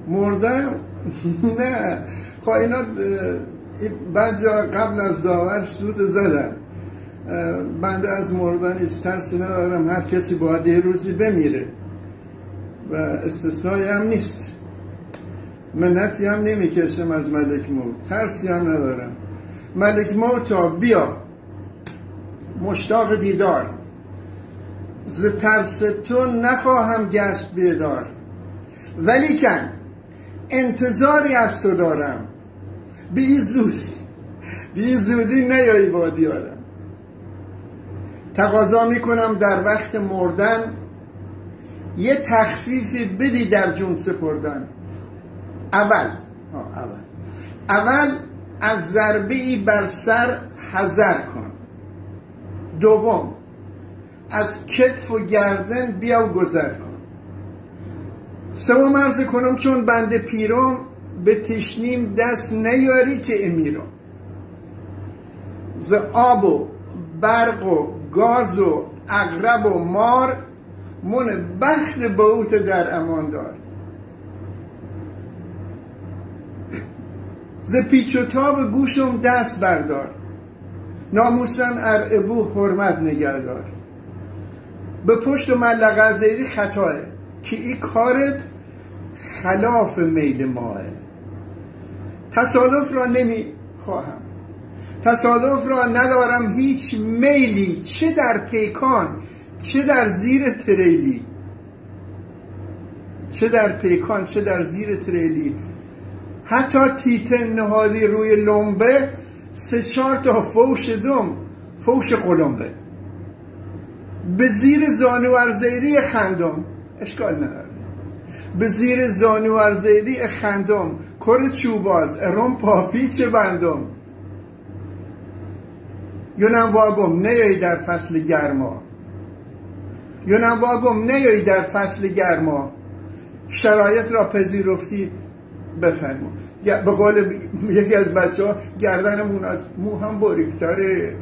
مردم نه. خب اینا بعضی قبل از داور سوت زدن. بنده از مردن هیچ ترسی ندارم، هر کسی باید یه روزی بمیره و استثنایی هم نیست. منتی هم نمیکشم از ملک موت، ترسی هم ندارم. ملک موتا بیا، مشتاق دیدار، ز ترس تو نخواهم گشت بیدار، ولیکن انتظاری از تو دارم، بی زودی نیایی با دیارم. تقاضا میکنم در وقت مردن یه تخفیفی بدی در جون سپردن. اول از ضربه‌ای بر سر حذر کن. دوم از کتف و گردن بیا و گذر کن. سوم عرض کنم چون بنده پیرم، به تشنیم دست نیاری که امیرم. ز آب و برق و گاز و عقرب و مار، من بخت بهوت در امان دار. ز پیچ و تاب گوشم دست بردار، ناموسن ارعبو حرمت نگهدار. به پشت و ملقه زیدی خطاه، که این کارت خلاف میل ماه. تصادف را نمی خواهم، تصادف را ندارم هیچ میلی، چه در پیکان چه در زیر تریلی. چه در پیکان چه در زیر تریلی. حتی تیتن نهادی روی لنبه، 3-4 تا فوش قلمبه. به زیر زانو ارزیدی خندم، اشکال نداره. به زیر زانو ارزیدی خندم، کر چوباز ارم پاپیچ بندم. یونم واگم نیایی در فصل گرما، یونم واگم نیایی در فصل گرما. شرایط را پذیرفتی بفرما. به قول یکی از بچه ها، گردنمون از مو هم باریکتره.